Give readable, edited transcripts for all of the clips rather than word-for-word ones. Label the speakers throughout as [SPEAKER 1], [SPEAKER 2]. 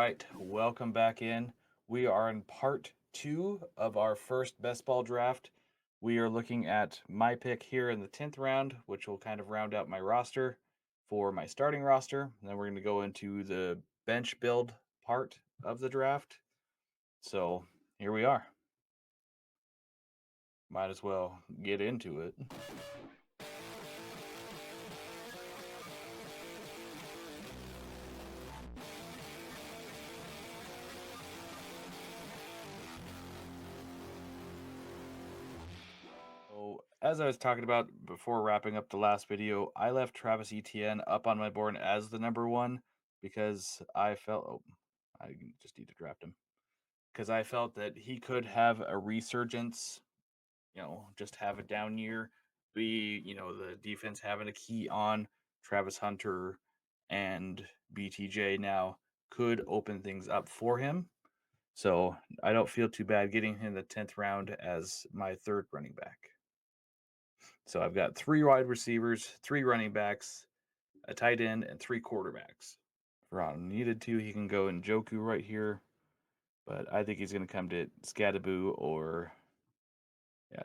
[SPEAKER 1] right, welcome back in. We are in part 2 of our first best ball draft. We are looking at my pick here in the 10th round, which will kind of round out my roster for my starting roster. And then we're going to go into the bench build part of the draft. So here we are. Might as well get into it. So, as I was talking about before wrapping up the last video, I left Travis Etienne up on my board as the number one because I felt I just need to draft him because I felt that he could have a resurgence, just have a down year, be, the defense having a key on Travis Hunter and BTJ now could open things up for him. So I don't feel too bad getting him in the 10th round as my third running back. So I've got 3 wide receivers, 3 running backs, a tight end, and 3 quarterbacks. If Ron needed to, he can go in Joku right here. But I think he's going to come to Scadaboo or,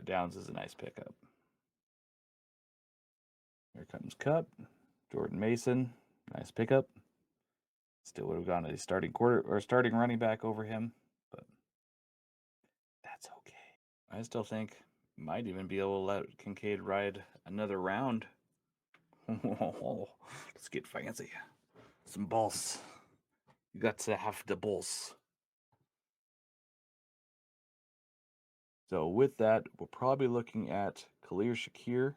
[SPEAKER 1] Downs is a nice pickup. Here comes Cup, Jordan Mason, nice pickup. Still would have gone a starting running back over him, but that's okay. I still think might even be able to let Kincaid ride another round. Let's get fancy. Some balls. You got to have the balls. So with that, we're probably looking at Khalil Shakir.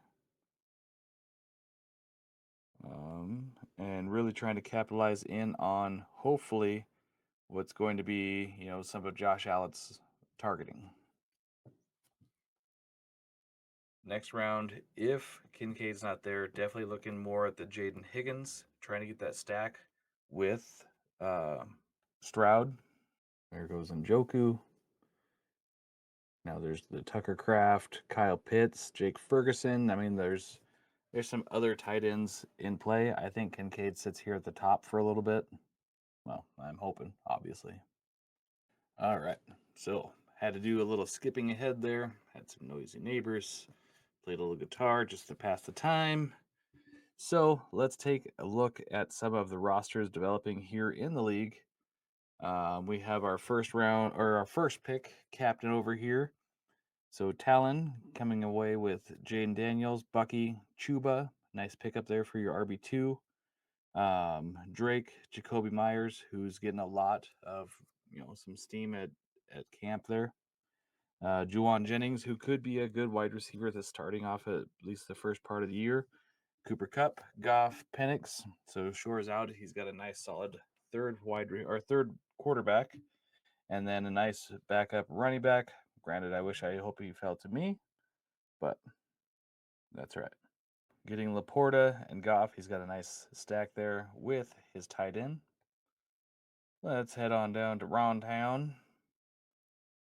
[SPEAKER 1] And really trying to capitalize in on, hopefully, what's going to be, some of Josh Allen's targeting. Next round, if Kincaid's not there, definitely looking more at the Jaden Higgins, trying to get that stack with Stroud. There goes Njoku. Now there's the Tucker Craft, Kyle Pitts, Jake Ferguson. I mean, there's some other tight ends in play. I think Kincaid sits here at the top for a little bit. Well, I'm hoping, obviously. All right. So had to do a little skipping ahead there. Had some noisy neighbors. Played a little guitar just to pass the time. So let's take a look at some of the rosters developing here in the league. We have our first pick captain over here. So Talon coming away with Jaden Daniels, Bucky, Chuba. Nice pickup there for your RB2. Drake, Jacoby Myers, who's getting a lot of, some steam at camp there. Juwan Jennings, who could be a good wide receiver that's starting off at least the first part of the year. Cooper Kupp, Goff, Penix. So Shore's out. He's got a nice solid third quarterback. And then a nice backup running back. Granted, I hope he fell to me, but that's right. Getting Laporta and Goff, he's got a nice stack there with his tight end. Let's head on down to Ron Town.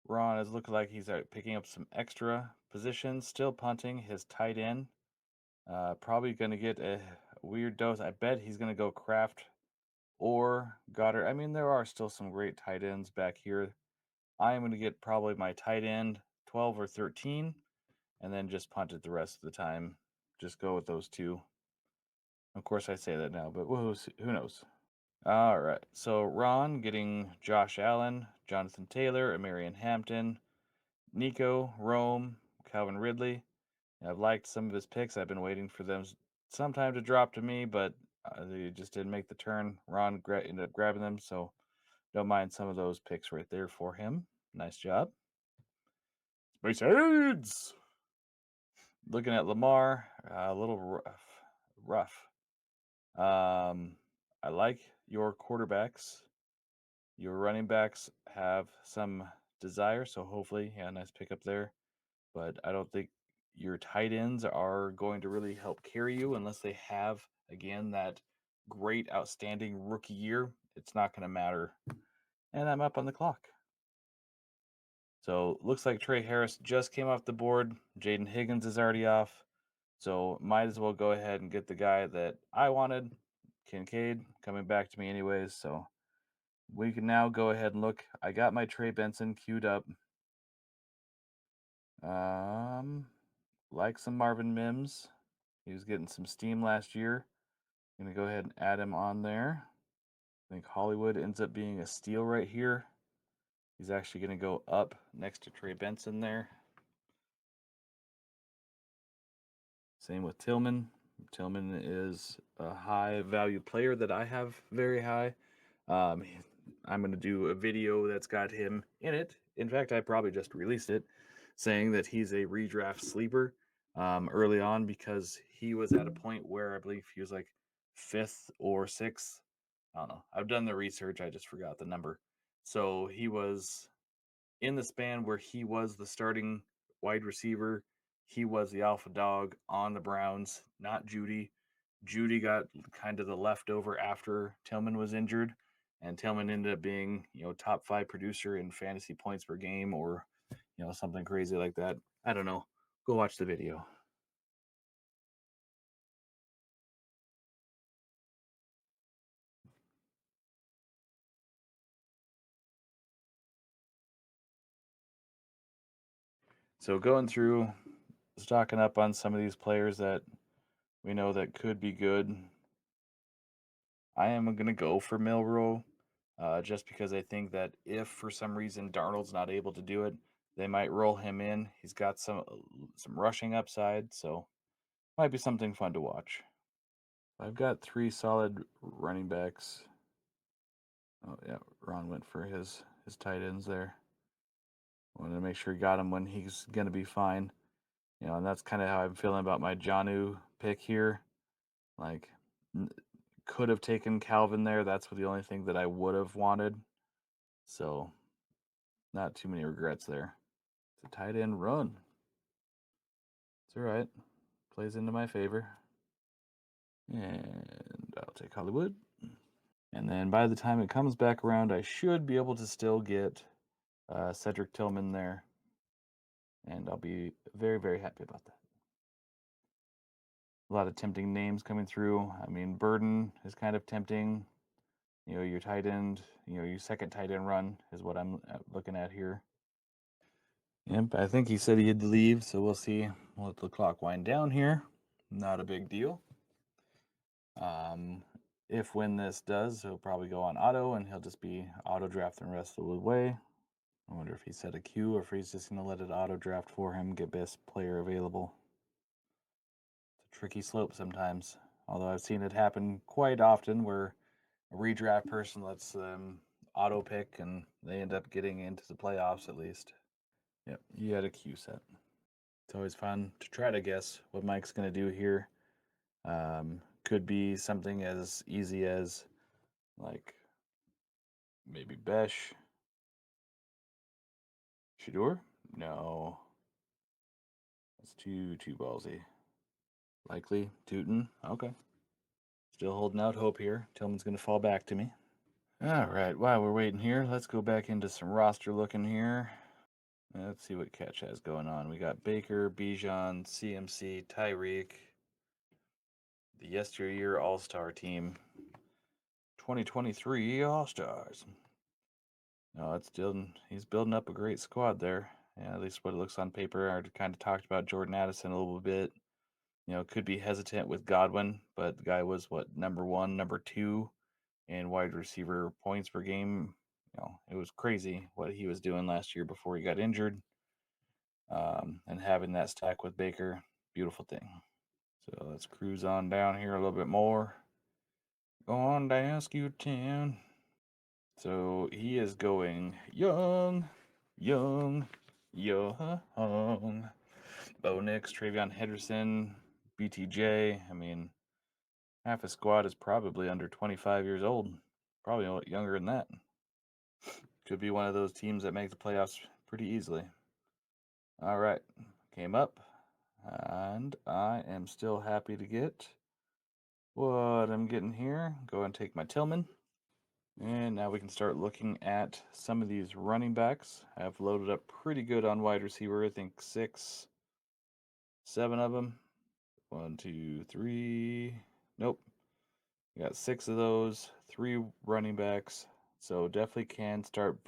[SPEAKER 1] Ron is looking like he's picking up some extra positions, still punting his tight end. Probably going to get a weird dose. I bet he's going to go Kraft or Goddard. I mean, there are still some great tight ends back here. I am going to get probably my tight end 12 or 13 and then just punt it the rest of the time. Just go with those two. Of course, I say that now, but who knows? All right. So Ron getting Josh Allen, Jonathan Taylor, Amarian Hampton, Nico, Rome, Calvin Ridley. I've liked some of his picks. I've been waiting for them sometime to drop to me, but they just didn't make the turn. Ron ended up grabbing them, so don't mind some of those picks right there for him. Nice job. Space Heads! Looking at Lamar, a little rough. I like your quarterbacks. Your running backs have some desire, so hopefully, nice pickup there. But I don't think your tight ends are going to really help carry you unless they have, again, that great, outstanding rookie year. It's not going to matter. And I'm up on the clock. So looks like Trey Harris just came off the board. Jaden Higgins is already off. So might as well go ahead and get the guy that I wanted, Kincaid, coming back to me anyways. So we can now go ahead and look. I got my Trey Benson queued up. Like some Marvin Mims. He was getting some steam last year. Gonna go ahead and add him on there. I think Hollywood ends up being a steal right here. He's actually gonna go up next to Trey Benson there. Same with Tillman. Tillman is a high value player that I have very high. Um, I'm going to do a video that's got him in it. In fact, I probably just released it saying that he's a redraft sleeper early on because he was at a point where I believe he was like fifth or sixth. I don't know. I've done the research. I just forgot the number. So he was in the span where he was the starting wide receiver. He was the alpha dog on the Browns, not Judy. Judy got kind of the leftover after Tillman was injured, and Tillman ended up being, top 5 producer in fantasy points per game or, something crazy like that. I don't know. Go watch the video. So going through, stocking up on some of these players that we know that could be good. I am going to go for Milrow, just because I think that if for some reason Darnold's not able to do it, they might roll him in. He's got some rushing upside, so might be something fun to watch. I've got 3 solid running backs. Oh yeah, Ron went for his tight ends there. Wanted to make sure he got him when he's going to be fine. And that's kind of how I'm feeling about my Jonnu pick here. Like, could have taken Calvin there. That's the only thing that I would have wanted. So, not too many regrets there. It's a tight end run. It's all right. Plays into my favor. And I'll take Hollywood. And then by the time it comes back around, I should be able to still get Cedric Tillman there. And I'll be very, very happy about that. A lot of tempting names coming through. I mean, Burden is kind of tempting. Your tight end, your second tight end run is what I'm looking at here. Yep, I think he said he had to leave, so we'll see. We'll let the clock wind down here. Not a big deal. If when this does, he'll probably go on auto, and he'll just be auto drafting the rest of the way. I wonder if he set a queue or if he's just going to let it auto draft for him, get best player available. It's a tricky slope sometimes, although I've seen it happen quite often where a redraft person lets them auto pick and they end up getting into the playoffs at least. Yep, you had a queue set. It's always fun to try to guess what Mike's going to do here. Could be something as easy as like maybe Besh. Shador? No. That's too ballsy. Likely Tootin. Okay. Still holding out hope here. Tillman's going to fall back to me. All right. While we're waiting here, let's go back into some roster looking here. Let's see what Catch has going on. We got Baker, Bijan, CMC, Tyreek, the yesteryear All-Star team. 2023 All-Stars. No, he's building up a great squad there. Yeah, at least what it looks on paper. I already kind of talked about Jordan Addison a little bit. Could be hesitant with Godwin, but the guy was number 1, number 2 in wide receiver points per game. It was crazy what he was doing last year before he got injured. And having that stack with Baker, beautiful thing. So let's cruise on down here a little bit more. Go on down, Scoot Town. So he is going young. Bo Nix, Travion Henderson, BTJ. I mean, half a squad is probably under 25 years old. Probably a lot younger than that. Could be one of those teams that make the playoffs pretty easily. All right. Came up. And I am still happy to get what I'm getting here. Go and take my Tillman. And now we can start looking at some of these running backs. I've loaded up pretty good on wide receiver. I think 6, 7 of them. 1, 2, 3. Nope. We got 6 of those. 3 running backs. So definitely can start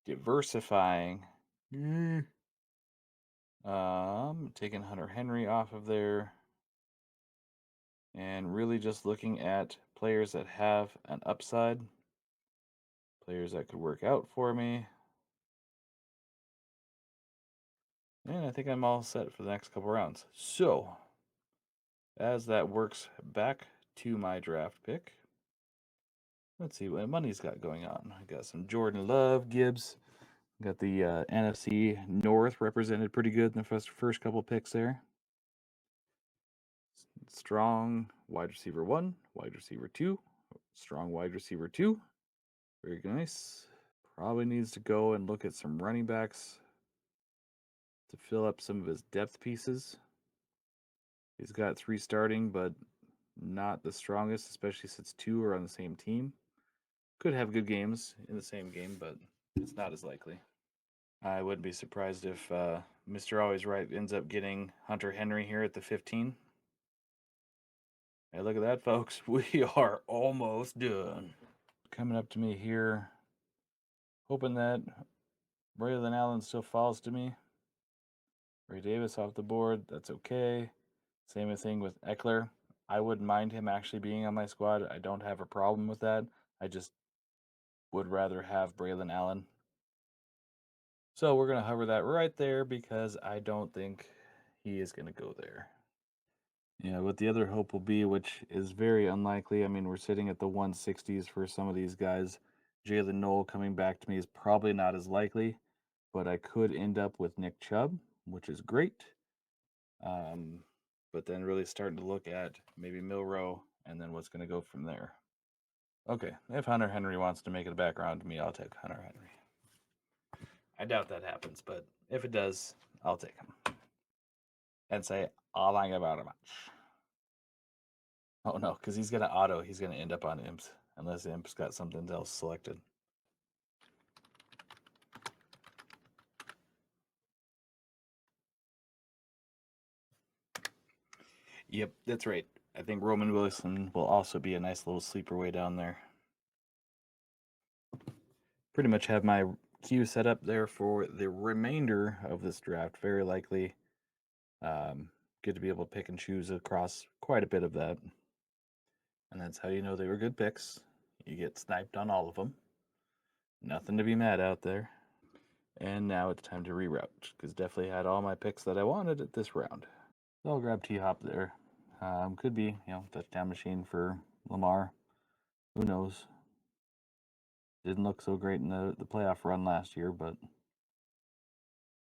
[SPEAKER 1] diversifying. Taking Hunter Henry off of there and really just looking at players that have an upside, players that could work out for me. And I think I'm all set for the next couple rounds. So, as that works back to my draft pick, let's see what money's got going on. I got some Jordan Love, Gibbs. Got the NFC North represented pretty good in the first couple picks there. Strong wide receiver 1, wide receiver 2, strong wide receiver 2. Very nice. Probably needs to go and look at some running backs to fill up some of his depth pieces. He's got 3 starting, but not the strongest, especially since 2 are on the same team. Could have good games in the same game, but it's not as likely. I wouldn't be surprised if Mr. Always Right ends up getting Hunter Henry here at the 15. Hey, look at that, folks. We are almost done. Coming up to me here, hoping that Braylon Allen still falls to me. Ray Davis off the board. That's okay. Same thing with Eckler. I wouldn't mind him actually being on my squad. I don't have a problem with that. I just would rather have Braylon Allen. So we're going to hover that right there because I don't think he is going to go there. Yeah, what the other hope will be, which is very unlikely. I mean, we're sitting at the 160s for some of these guys. Jalen Knoll coming back to me is probably not as likely, but I could end up with Nick Chubb, which is great. But then really starting to look at maybe Milrow and then what's going to go from there. Okay, if Hunter Henry wants to make it back around to me, I'll take Hunter Henry. I doubt that happens, but if it does, I'll take him. And say, I'll thank you very much. Oh no, because he's going to auto. He's going to end up on imps, unless imp's got something else selected. Yep, that's right. I think Roman Wilson will also be a nice little sleeper way down there. Pretty much have my queue set up there for the remainder of this draft. Very likely get to be able to pick and choose across quite a bit of that. And that's how you know they were good picks. You get sniped on all of them. Nothing to be mad out there. And now it's time to reroute, because definitely had all my picks that I wanted at this round. So I'll grab T-Hop there. Could be, touchdown machine for Lamar. Who knows? Didn't look so great in the playoff run last year, but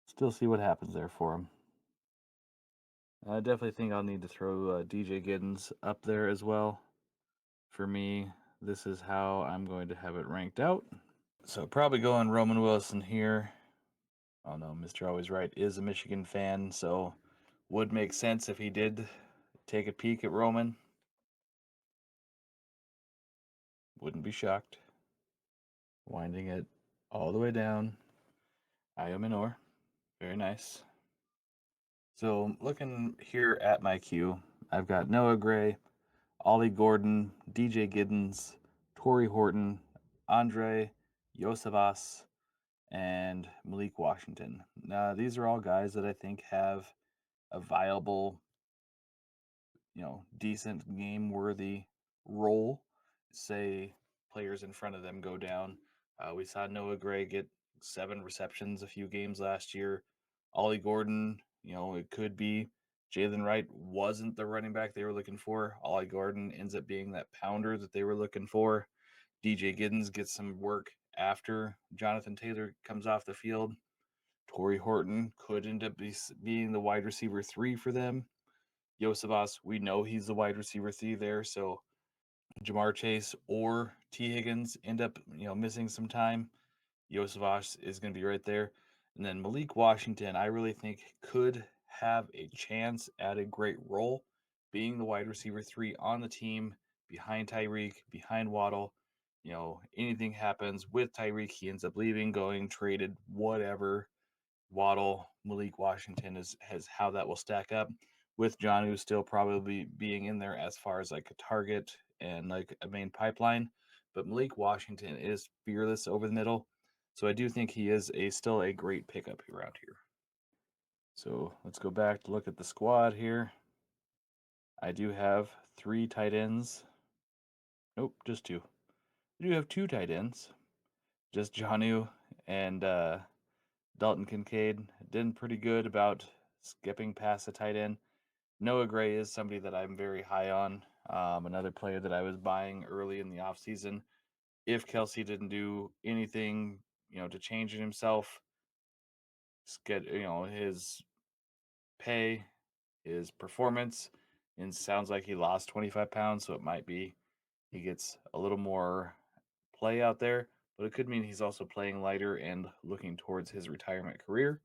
[SPEAKER 1] still see what happens there for him. I definitely think I'll need to throw DJ Giddens up there as well. For me, this is how I'm going to have it ranked out. So probably going Roman Wilson here. Oh no, Mr. Always Right is a Michigan fan, so would make sense if he did take a peek at Roman. Wouldn't be shocked. Winding it all the way down. Io Minor. Very nice. So looking here at my queue, I've got Noah Gray, Ollie Gordon, DJ Giddens, Torrey Horton, Andre Yosavas, and Malik Washington. Now, these are all guys that I think have a viable, decent game-worthy role. Say players in front of them go down. We saw Noah Gray get 7 receptions a few games last year. Ollie Gordon, it could be. Jalen Wright wasn't the running back they were looking for. Ollie Gordon ends up being that pounder that they were looking for. DJ Giddens gets some work after Jonathan Taylor comes off the field. Torrey Horton could end up being the wide receiver 3 for them. Yosavas, we know he's the wide receiver 3 there, so Jamar Chase or T. Higgins end up, missing some time. Yosavas is going to be right there. And then Malik Washington, I really think could have a chance at a great role, being the wide receiver 3 on the team, behind Tyreek, behind Waddle. Anything happens with Tyreek, he ends up leaving, going, traded, whatever. Waddle, Malik Washington has how that will stack up, with Jonnu still probably being in there as far as like a target and like a main pipeline. but Malik Washington is fearless over the middle. So I do think he is still a great pickup around here. So let's go back to look at the squad here. I do have 3 tight ends. Nope, just 2. I do have 2 tight ends. Just Johnu and Dalton Kincaid. Did pretty good about skipping past the tight end. Noah Gray is somebody that I'm very high on. Another player that I was buying early in the offseason. If Kelsey didn't do anything, to change it himself, get his pay, his performance, and sounds like he lost 25 pounds, so it might be he gets a little more play out there, but it could mean he's also playing lighter and looking towards his retirement career.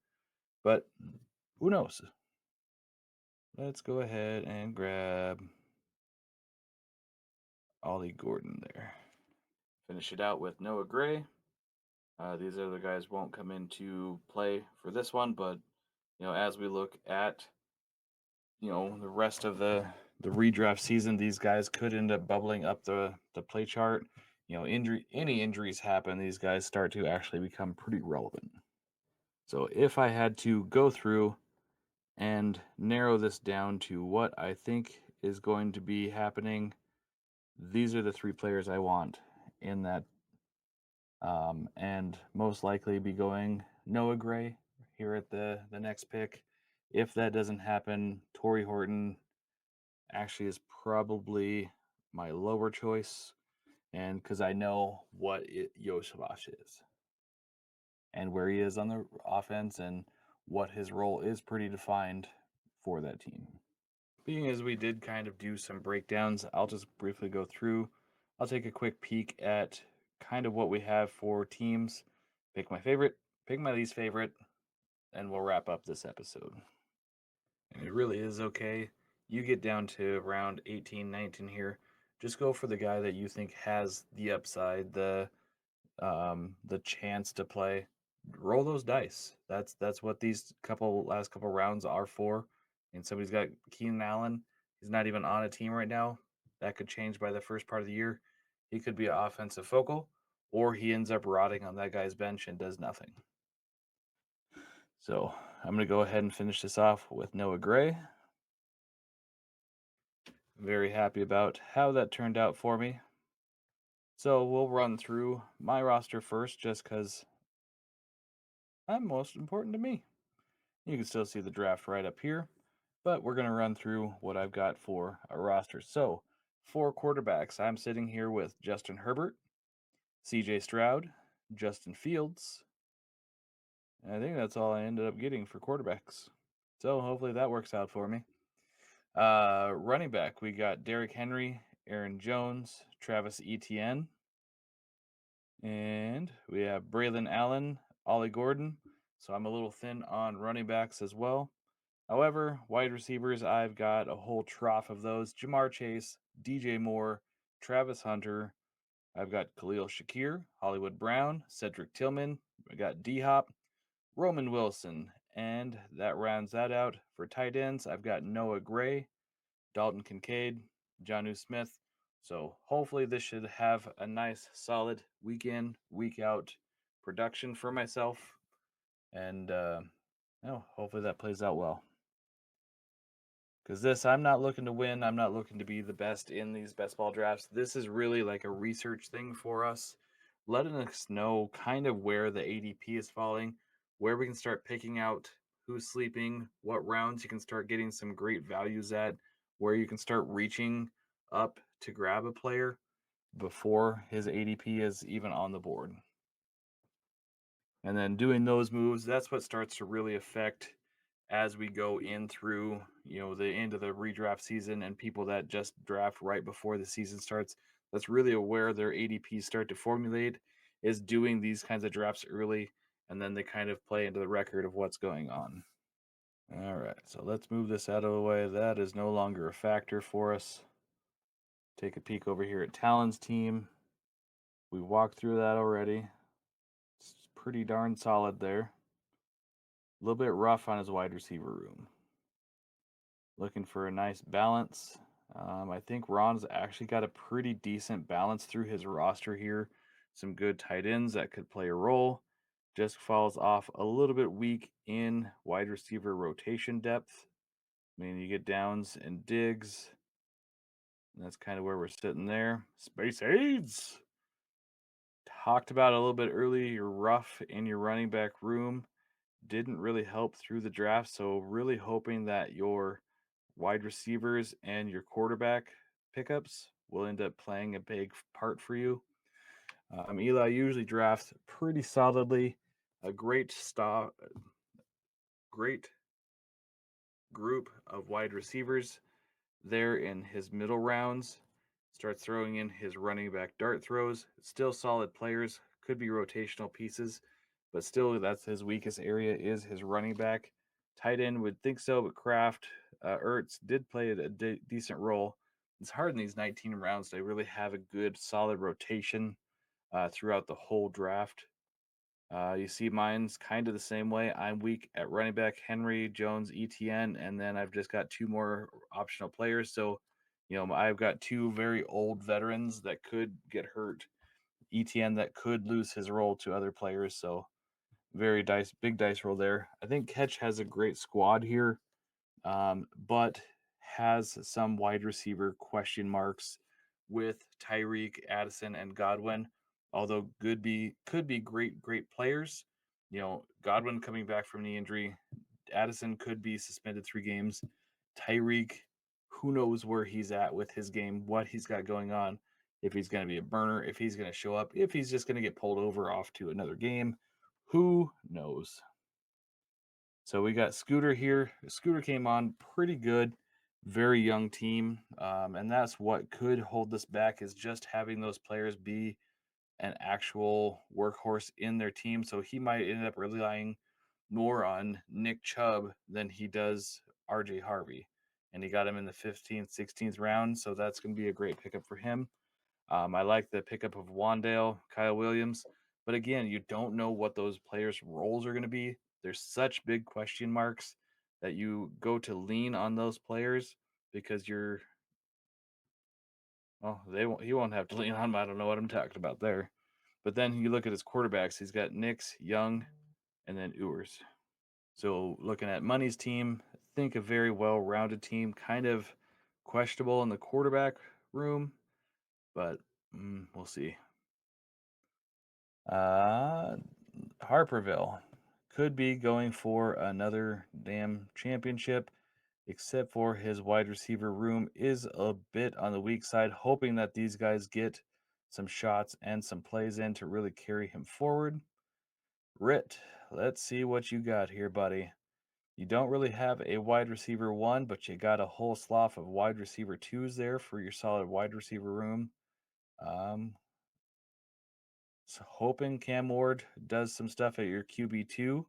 [SPEAKER 1] But who knows? Let's go ahead and grab Ollie Gordon there. Finish it out with Noah Gray. These other guys won't come into play for this one, but as we look at the rest of the redraft season, these guys could end up bubbling up the play chart. Any injuries happen, these guys start to actually become pretty relevant. So if I had to go through and narrow this down to what I think is going to be happening, these are the 3 players I want in that, and most likely be going Noah Gray here at the next pick. If that doesn't happen, Torrey Horton actually is probably my lower choice, and because I know what Yosavash is and where he is on the offense and what his role is pretty defined for that team. Being as we did kind of do some breakdowns, I'll just briefly go through. I'll take a quick peek at kind of what we have for teams, pick my favorite, pick my least favorite, and we'll wrap up this episode. And it really is okay. You get down to round 18, 19 here. Just go for the guy that you think has the upside, the chance to play. Roll those dice. That's what these last couple rounds are for. And somebody's got Keenan Allen. He's not even on a team right now. That could change by the first part of the year. He could be an offensive focal, or he ends up rotting on that guy's bench and does nothing. So I'm going to go ahead and finish this off with Noah Gray. Very happy about how that turned out for me. So we'll run through my roster first just because I'm most important to me. You can still see the draft right up here, but we're going to run through what I've got for a roster. So for quarterbacks, I'm sitting here with Justin Herbert, CJ Stroud, Justin Fields. And I think that's all I ended up getting for quarterbacks. So hopefully that works out for me. Running back, we got Derrick Henry, Aaron Jones, Travis Etienne. And we have Braylon Allen, Ollie Gordon. So I'm a little thin on running backs as well. However, wide receivers, I've got a whole trough of those. Jamar Chase, DJ Moore, Travis Hunter. I've got Khalil Shakir, Hollywood Brown, Cedric Tillman. I got D-Hop, Roman Wilson. And that rounds that out. For tight ends, I've got Noah Gray, Dalton Kincaid, Jonnu Smith. So hopefully this should have a nice, solid week in, week out production for myself. And hopefully that plays out well. Because I'm not looking to win. I'm not looking to be the best in these best ball drafts. This is really like a research thing for us, letting us know kind of where the ADP is falling, where we can start picking out who's sleeping, what rounds you can start getting some great values at, where you can start reaching up to grab a player before his ADP is even on the board. And then doing those moves, that's what starts to really affect as we go in through, the end of the redraft season and people that just draft right before the season starts. That's really where their ADPs start to formulate, is doing these kinds of drafts early, and then they kind of play into the record of what's going on. All right, so let's move this out of the way. That is no longer a factor for us. Take a peek over here at Talon's team. We walked through that already. It's pretty darn solid there. A little bit rough on his wide receiver room. Looking for a nice balance. I think Ron's actually got a pretty decent balance through his roster here. Some good tight ends that could play a role. Just falls off a little bit weak in wide receiver rotation depth. I mean, you get Downs and Diggs, and that's kind of where we're sitting there. Space aids. Talked about a little bit earlier. You're rough in your running back room. Didn't really help through the draft. So, really hoping that your wide receivers and your quarterback pickups will end up playing a big part for you. Eli usually drafts pretty solidly. A great group of wide receivers there in his middle rounds. Starts throwing in his running back dart throws. Still solid players, could be rotational pieces, but still that's his weakest area is his running back. Tight end would think so, but Kraft, Ertz did play a decent role. It's hard in these 19 rounds to really have a good solid rotation throughout the whole draft. You see, mine's kind of the same way. I'm weak at running back, Henry, Jones, ETN, and then I've just got two more optional players. So, I've got two very old veterans that could get hurt. ETN that could lose his role to other players. So, big dice roll there. I think Catch has a great squad here, but has some wide receiver question marks with Tyreek, Addison, and Godwin. Although could be great players. Godwin coming back from knee injury. Addison could be suspended 3 games. Tyreek, who knows where he's at with his game, what he's got going on, if he's going to be a burner, if he's going to show up, if he's just going to get pulled over off to another game. Who knows? So we got Scooter here. Scooter came on pretty good, very young team, and that's what could hold us back is just having those players be an actual workhorse in their team. So he might end up relying more on Nick Chubb than he does RJ Harvey. And he got him in the 15th, 16th round. So that's going to be a great pickup for him. I like the pickup of Wandale, Kyle Williams. But again, you don't know what those players' roles are going to be. There's such big question marks that you go to lean on those players because he won't have to lean on them. I don't know what I'm talking about there. But then you look at his quarterbacks. He's got Nix, Young, and then Ewers. So looking at Money's team, I think a very well-rounded team, kind of questionable in the quarterback room, but we'll see. Uh, Harperville could be going for another damn championship, except for his wide receiver room is a bit on the weak side, hoping that these guys get some shots and some plays in to really carry him forward. Rit, let's see what you got here, buddy. You don't really have a wide receiver one, but you got a whole slough of wide receiver twos there for your solid wide receiver room. Um, so hoping Cam Ward does some stuff at your QB2.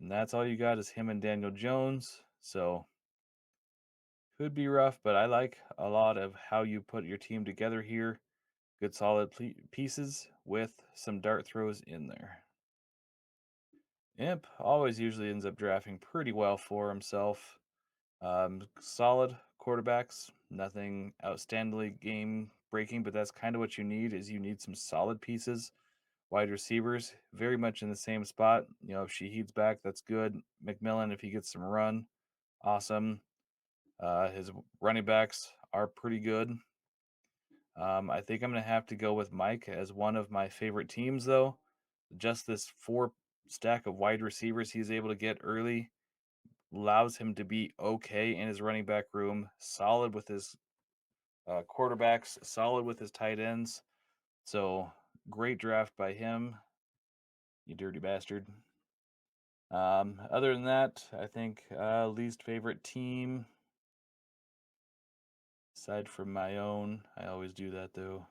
[SPEAKER 1] And that's all you got is him and Daniel Jones. So could be rough, but I like a lot of how you put your team together here. Good solid pieces with some dart throws in there. Imp always usually ends up drafting pretty well for himself. Solid quarterbacks, nothing outstandingly game breaking, but that's kind of what you need is you need some solid pieces. Wide receivers, very much in the same spot. If Shaheed's back, that's good. McMillan, if he gets some run, awesome. His running backs are pretty good. I think I'm going to have to go with Mike as one of my favorite teams, though. Just this 4 stack of wide receivers he's able to get early allows him to be okay in his running back room, solid with his quarterbacks, solid with his tight ends. So great draft by him, you dirty bastard. Other than that, I think least favorite team, aside from my own, I always do that though.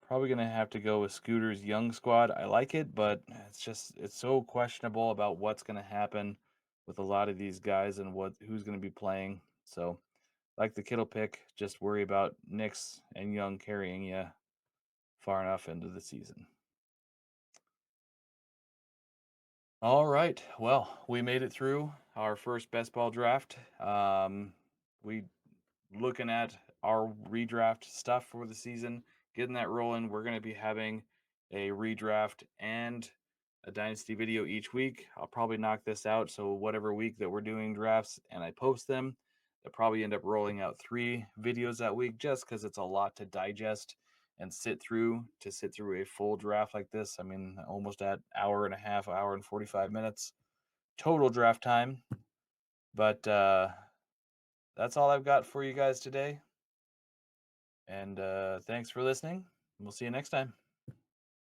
[SPEAKER 1] Probably gonna have to go with Scooter's young squad. I like it, but it's so questionable about what's gonna happen with a lot of these guys and who's gonna be playing. So like the Kittle pick, just worry about Nix and Young carrying you far enough into the season. All right. Well, we made it through our first best ball draft. We looking at our redraft stuff for the season, getting that rolling. We're going to be having a redraft and a dynasty video each week. I'll probably knock this out. So whatever week that we're doing drafts and I post them, they'll probably end up rolling out 3 videos that week just because it's a lot to digest and sit through a full draft like this. I mean, almost at hour and a half, hour and 45 minutes total draft time. But that's all I've got for you guys today. And thanks for listening. We'll see you next time.